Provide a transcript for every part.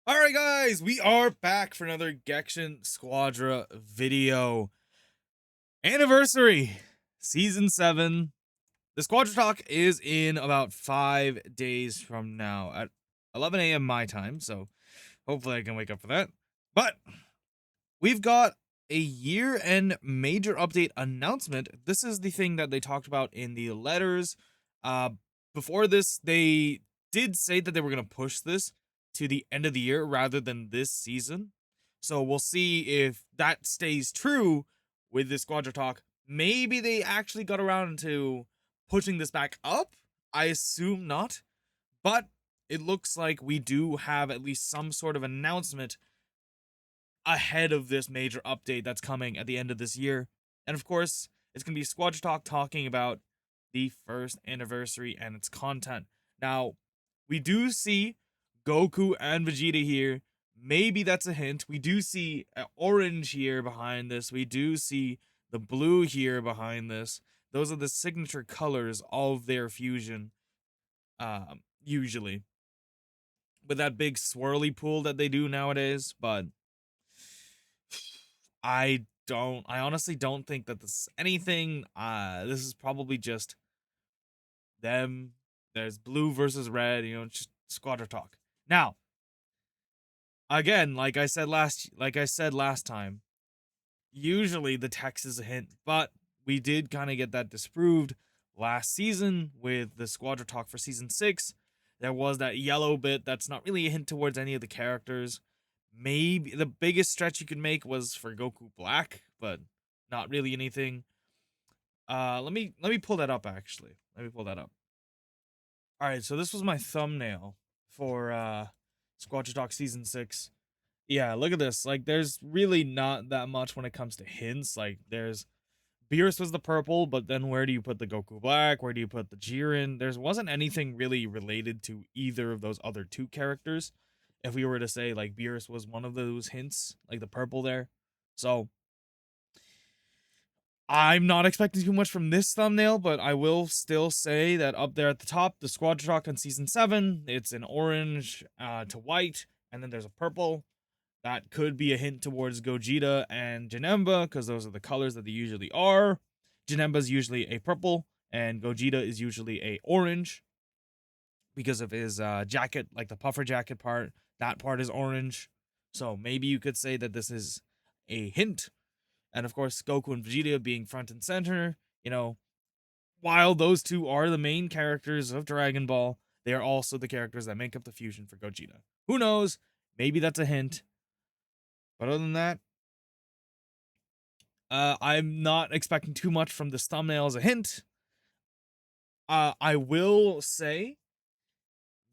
Alright guys, we are back for another Gekishin Squadra video. Anniversary! Season 7. The Squadra talk is in about 5 days from now at 11 a.m. my time, so hopefully I can wake up for that. But we've got a year-end major update announcement. This is the thing that they talked about in the letters. Uh, Before this, they did say that they were going to push this to the end of the year rather than this season. So we'll see if that stays true with this Squadra talk. Maybe they actually got around to pushing this back up. I assume not. But it looks like we do have at least some sort of announcement ahead of this major update that's coming at the end of this year. And of course, it's going to be Squadra Talk talking about the first anniversary and its content. Now, we do see Goku and Vegeta here. Maybe that's a hint. We do see an orange here behind this. We do see the blue here behind this. Those are the signature colors of their fusion, usually. With that big swirly pool that they do nowadays, but I honestly don't think that this is anything. This is probably just them. There's blue versus red, just Squadra talk. Now, again, like I said last time, usually the text is a hint, but we did kind of get that disproved last season with the Squadra talk for season 6. There was that yellow bit that's not really a hint towards any of the characters. Maybe the biggest stretch you could make was for Goku Black, but not really anything. Let me pull that up actually. Let me pull that up. All right, so this was my thumbnail for Squadra Talk season 6. Yeah, look at this. Like there's really not that much when it comes to hints. Like there's Beerus was the purple, but then where do you put the Goku Black? Where do you put the Jiren? There wasn't anything really related to either of those other two characters. If we were to say like Beerus was one of those hints, like the purple there. So I'm not expecting too much from this thumbnail, but I will still say that up there at the top, the Squadra Talk on season 7, it's an orange to white, and then there's a purple. That could be a hint towards Gogeta and Janemba, because those are the colors that they usually are. Janemba's usually a purple, and Gogeta is usually a orange because of his jacket, like the puffer jacket part. That part is orange. So maybe you could say that this is a hint. And of course, Goku and Vegeta being front and center, while those two are the main characters of Dragon Ball, they are also the characters that make up the fusion for Gogeta. Who knows? Maybe that's a hint. But other than that, I'm not expecting too much from this thumbnail as a hint. I will say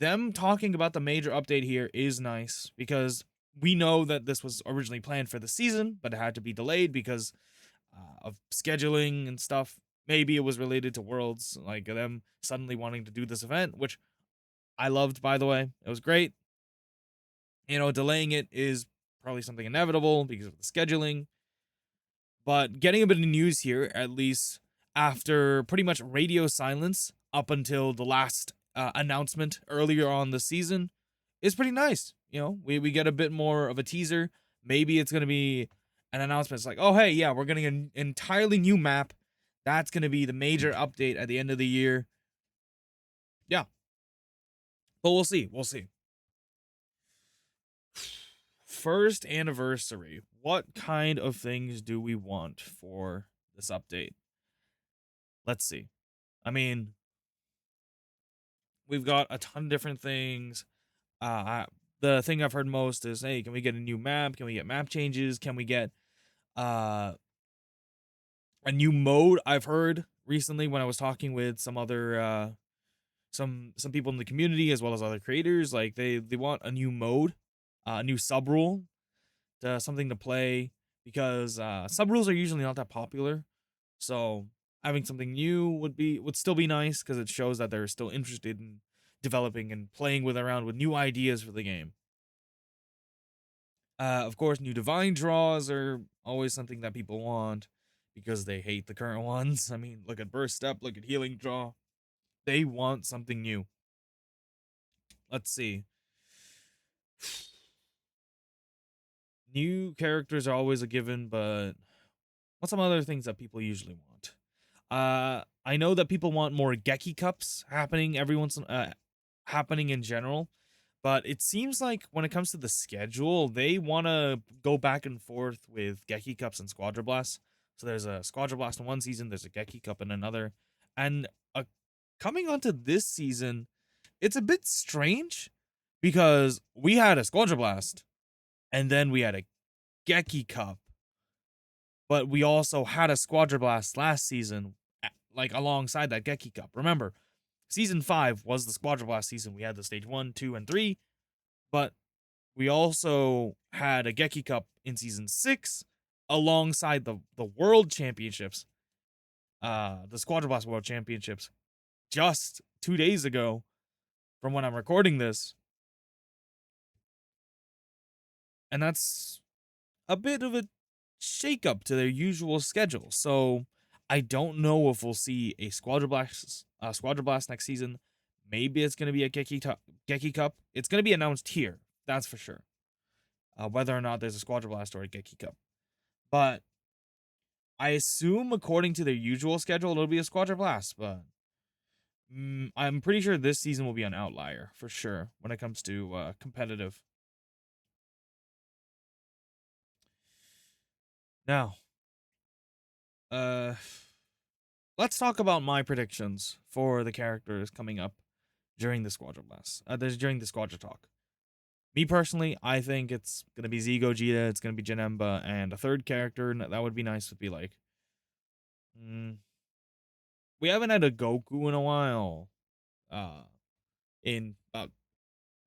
them talking about the major update here is nice because we know that this was originally planned for the season, but it had to be delayed because of scheduling and stuff. Maybe it was related to Worlds, like them suddenly wanting to do this event, which I loved, by the way. It was great. Delaying it is probably something inevitable because of the scheduling. But getting a bit of news here, at least after pretty much radio silence up until the last announcement earlier on the season, is pretty nice. We get a bit more of a teaser. Maybe it's going to be an announcement. It's like, oh, hey, yeah, we're getting an entirely new map. That's going to be the major update at the end of the year. Yeah. But we'll see. We'll see. First anniversary. What kind of things do we want for this update? Let's see. I mean, we've got a ton of different things. The thing I've heard most is, hey, can we get a new map? Can we get map changes? Can we get uh a new mode? I've heard recently when I was talking with some other some people in the community as well as other creators, like they want a new mode, a new sub rule, something to play because sub rules are usually not that popular. So having something new would still be nice because it shows that they're still interested in developing and playing around with new ideas for the game. Of course, new divine draws are always something that people want because they hate the current ones. I mean, look at burst step, look at healing draw. They want something new. Let's see. New characters are always a given, but what's some other things that people usually want? I know that people want more Geki Cups happening every once in, happening in general, but it seems like when it comes to the schedule, they want to go back and forth with Geki Cups and Squadra Blast. So there's a Squadra Blast in one season, there's a Geki Cup in another, and coming onto this season, it's a bit strange because we had a Squadra Blast and then we had a Geki Cup, but we also had a Squadra Blast last season, like alongside that Geki Cup. Remember, season 5 was the Squadra Blast season. We had the stage 1, 2, and 3, but we also had a Geki Cup in season 6 alongside the World Championships, the Squadra Blast World Championships, just 2 days ago from when I'm recording this. And that's a bit of a shakeup to their usual schedule. So I don't know if we'll see a Squadra Blast next season. Maybe it's going to be a Geki Cup. It's going to be announced here. That's for sure. Whether or not there's a Squadra Blast or a Geki Cup. But I assume, according to their usual schedule, it'll be a Squadra Blast. But I'm pretty sure this season will be an outlier for sure when it comes to competitive. Now, uh, let's talk about my predictions for the characters coming up during the Squadra Blast. During the Squadra talk. Me personally, I think it's gonna be Z Gogeta, it's gonna be Janemba, and a third character that would be nice would be like. We haven't had a Goku in a while. Uh, in about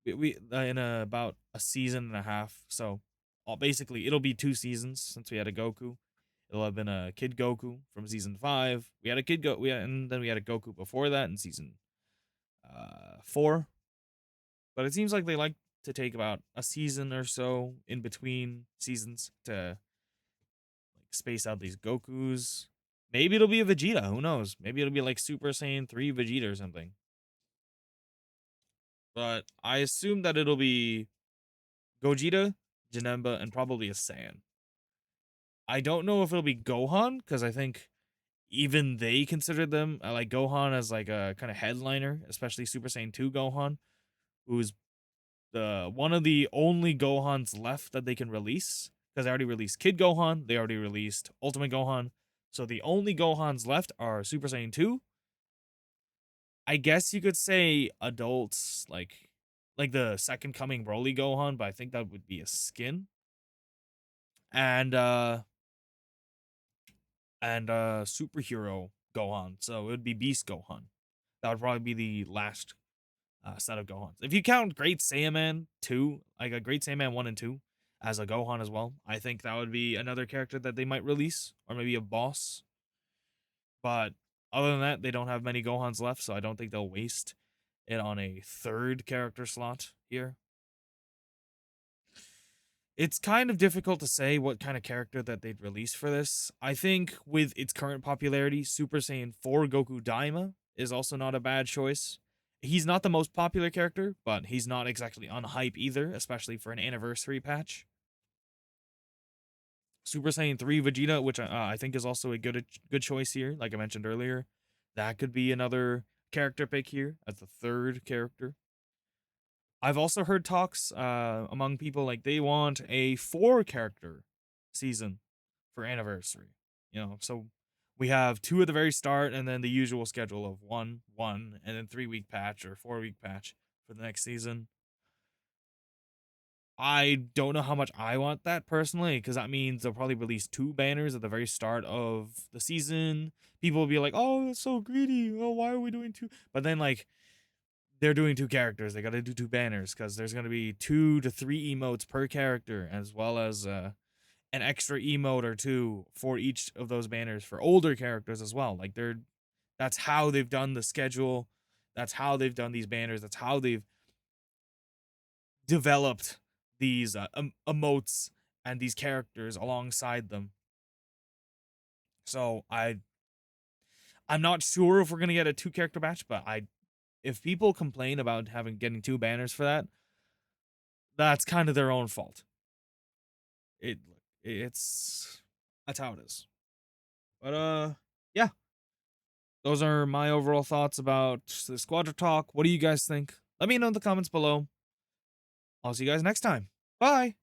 we in about a season and a half. So, basically, it'll be 2 seasons since we had a Goku. It'll have been a Kid Goku from season 5. We had a and then we had a Goku before that in season 4. But it seems like they like to take about a season or so in between seasons to like space out these Gokus. Maybe it'll be a Vegeta. Who knows? Maybe it'll be like Super Saiyan 3 Vegeta or something. But I assume that it'll be Gogeta, Janemba, and probably a Saiyan. I don't know if it'll be Gohan because I think even they consider them like Gohan as like a kind of headliner, especially Super Saiyan 2 Gohan, who's the one of the only Gohans left that they can release because they already released Kid Gohan, they already released Ultimate Gohan, so the only Gohans left are Super Saiyan 2. I guess you could say adults like the second coming Broly Gohan, but I think that would be a skin. And superhero Gohan, so it would be Beast Gohan. That would probably be the last set of Gohans. If you count Great Saiyaman 2, like a Great Saiyaman 1 and 2 as a Gohan as well, I think that would be another character that they might release, or maybe a boss. But other than that, they don't have many Gohans left, so I don't think they'll waste it on a third character slot here. It's kind of difficult to say what kind of character that they'd release for this. I think with its current popularity, Super Saiyan 4 Goku Daima is also not a bad choice. He's not the most popular character, but he's not exactly on hype either, especially for an anniversary patch. Super Saiyan 3 Vegeta, which I think is also a good choice here, like I mentioned earlier. That could be another character pick here as the third character. I've also heard talks among people like they want a 4 character season for anniversary. So we have 2 at the very start, and then the usual schedule of 1, and then 3-week patch or 4-week patch for the next season. I don't know how much I want that personally, because that means they'll probably release 2 banners at the very start of the season. People will be like, "Oh, it's so greedy. Oh, why are we doing 2?" But then like they're doing 2 characters. They got to do 2 banners because there's going to be 2 to 3 emotes per character, as well as an extra emote or 2 for each of those banners for older characters as well. Like that's how they've done the schedule. That's how they've done these banners. That's how they've developed these emotes and these characters alongside them. So I'm not sure if we're gonna get a 2 character match, but if people complain about getting 2 banners for that, that's kind of their own fault. it's that's how it is. But yeah, those are my overall thoughts about the Squadra talk. What do you guys think? Let me know in the comments below. I'll see you guys next time. Bye.